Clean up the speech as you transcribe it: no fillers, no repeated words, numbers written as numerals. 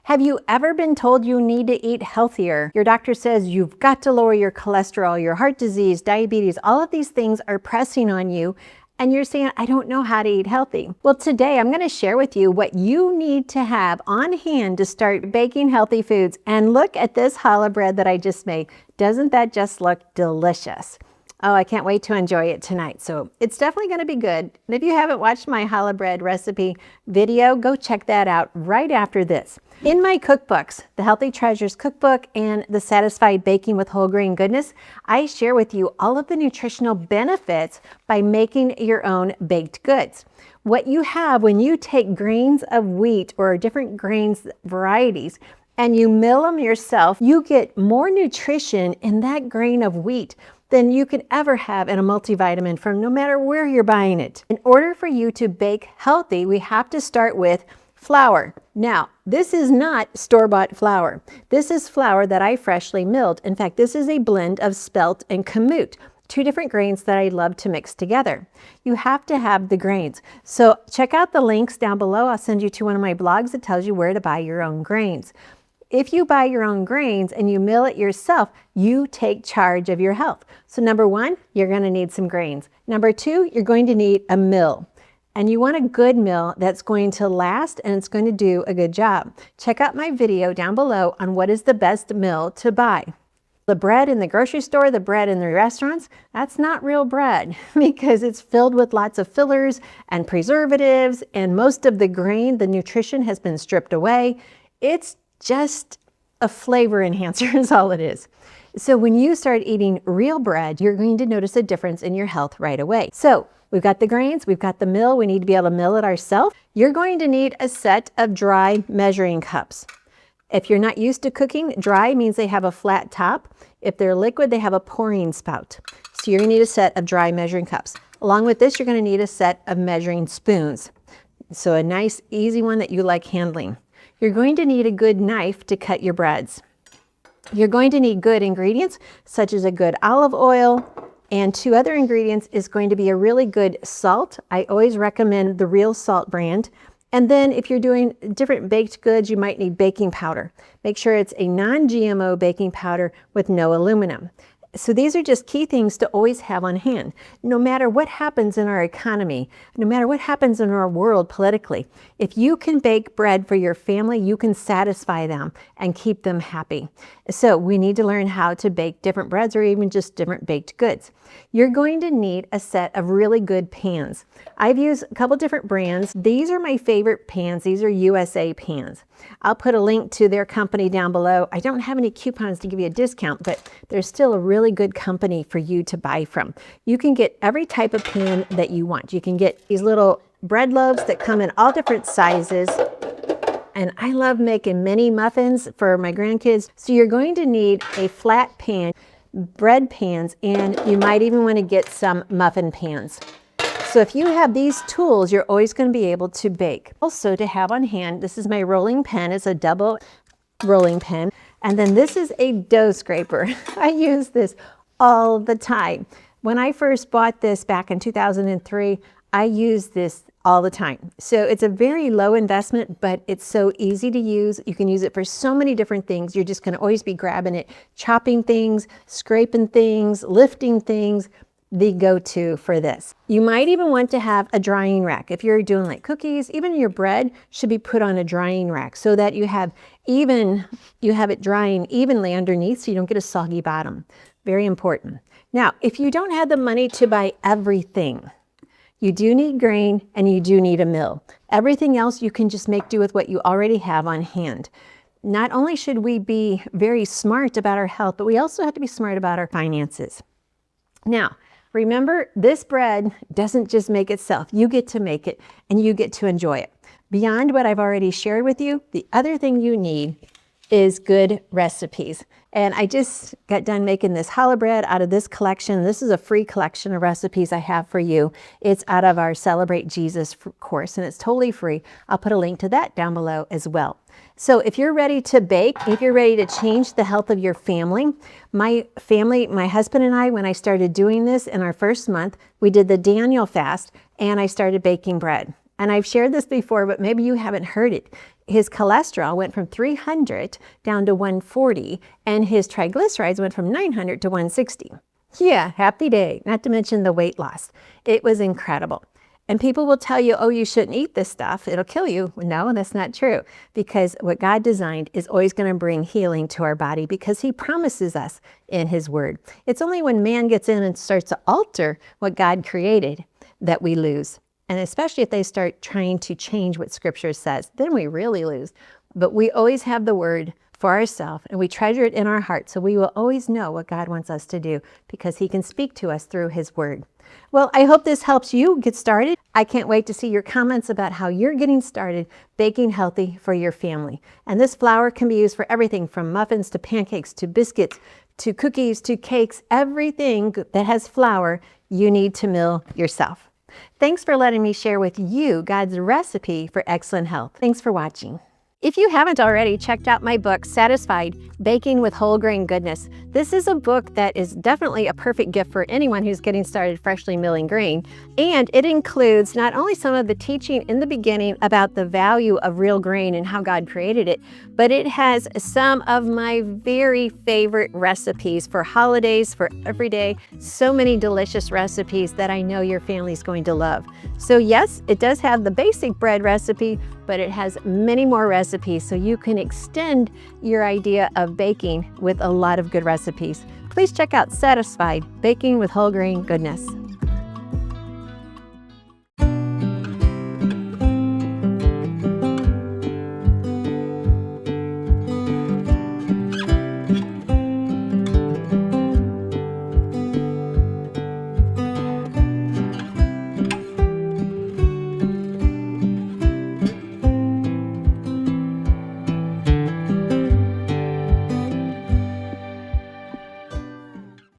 Have you ever been told you need to eat healthier? Your doctor says you've got to lower your cholesterol, your heart disease, diabetes, all of these things are pressing on you, and you're saying, I don't know how to eat healthy. Well, today I'm going to share with you what you need to have on hand to start baking healthy foods. And look at this challah bread that I just made. Doesn't that just look delicious? Oh, I can't wait to enjoy it tonight. So it's definitely going to be good. And if you haven't watched my challah bread recipe video, go check that out right after this. In my cookbooks, the Healthy Treasures cookbook and the Satisfied Baking with Whole Grain Goodness, I share with you all of the nutritional benefits by making your own baked goods. What you have when you take grains of wheat or different grains varieties and you mill them yourself, you get more nutrition in that grain of wheat than you could ever have in a multivitamin from no matter where you're buying it. In order for you to bake healthy, we have to start with flour. Now, this is not store-bought flour. This is flour that I freshly milled. In fact, this is a blend of spelt and kamut, two different grains that I love to mix together. You have to have the grains. So check out the links down below. I'll send you to one of my blogs that tells you where to buy your own grains. If you buy your own grains and you mill it yourself, you take charge of your health. So number one, you're going to need some grains. Number two, you're going to need a mill. And you want a good mill that's going to last and it's going to do a good job. Check out my video down below on what is the best mill to buy. The bread in the grocery store, the bread in the restaurants, that's not real bread because it's filled with lots of fillers and preservatives, and most of the grain, the nutrition has been stripped away. It's just a flavor enhancer is all it is. So when you start eating real bread, you're going to notice a difference in your health right away. So we've got the grains, we've got the mill, we need to be able to mill it ourselves. You're going to need a set of dry measuring cups. If you're not used to cooking, dry means they have a flat top. If they're liquid, they have a pouring spout. So you're going to need a set of dry measuring cups. Along with this, you're going to need a set of measuring spoons. So a nice, easy one that you like handling. You're going to need a good knife to cut your breads. You're going to need good ingredients, such as a good olive oil, and two other ingredients is going to be a really good salt. I always recommend the Real Salt brand. And then if you're doing different baked goods, you might need baking powder. Make sure it's a non-GMO baking powder with no aluminum. So these are just key things to always have on hand. No matter what happens in our economy, no matter what happens in our world politically, if you can bake bread for your family, you can satisfy them and keep them happy. So we need to learn how to bake different breads or even just different baked goods. You're going to need a set of really good pans. I've used a couple different brands. These are my favorite pans. These are USA pans. I'll put a link to their company down below. I don't have any coupons to give you a discount, but there's still a really good company for you to buy from. You can get every type of pan that you want. You can get these little bread loaves that come in all different sizes. And I love making mini muffins for my grandkids. So you're going to need a flat pan, bread pans, and you might even want to get some muffin pans. So if you have these tools, you're always going to be able to bake. Also to have on hand, this is my rolling pin. It's a double rolling pin. And then this is a dough scraper. I use this all the time. When I first bought this back in 2003, I used this all the time. So it's a very low investment, but it's so easy to use. You can use it for so many different things. You're just going to always be grabbing it, chopping things, scraping things, lifting things. The go-to for this. You might even want to have a drying rack. If you're doing like cookies, even your bread should be put on a drying rack so that you have it drying evenly underneath so you don't get a soggy bottom. Very important. Now, if you don't have the money to buy everything, you do need grain and you do need a mill. Everything else you can just make do with what you already have on hand. Not only should we be very smart about our health, but we also have to be smart about our finances. Now, remember, this bread doesn't just make itself. You get to make it and you get to enjoy it. Beyond what I've already shared with you, the other thing you need is good recipes. And I just got done making this challah bread out of this collection. This is a free collection of recipes I have for you. It's out of our Celebrate Jesus course and it's totally free. I'll put a link to that down below as well. So if you're ready to bake, if you're ready to change the health of your family, my husband and I, when I started doing this in our first month, we did the Daniel fast and I started baking bread. And I've shared this before, but maybe you haven't heard it. his cholesterol went from 300 down to 140, and his triglycerides went from 900 to 160. Yeah, happy day, not to mention the weight loss. It was incredible. And people will tell you, oh, you shouldn't eat this stuff, it'll kill you. No, that's not true, because what God designed is always going to bring healing to our body, because he promises us in his word. It's only when man gets in and starts to alter what God created that we lose. And especially if they start trying to change what scripture says, then we really lose. But we always have the word for ourselves, and we treasure it in our heart, so we will always know what God wants us to do, because he can speak to us through his word. Well, I hope this helps you get started. I can't wait to see your comments about how you're getting started baking healthy for your family. And this flour can be used for everything from muffins to pancakes to biscuits to cookies to cakes. Everything that has flour, you need to mill yourself. Thanks for letting me share with you God's recipe for excellent health. Thanks for watching. If you haven't already checked out my book, Satisfied, Baking with Whole Grain Goodness, this is a book that is definitely a perfect gift for anyone who's getting started freshly milling grain. And it includes not only some of the teaching in the beginning about the value of real grain and how God created it, but it has some of my very favorite recipes for holidays, for every day. So many delicious recipes that I know your family's going to love. So yes, it does have the basic bread recipe, but it has many more recipes, so you can extend your idea of baking with a lot of good recipes. Please check out Satisfied, Baking with Whole Grain Goodness.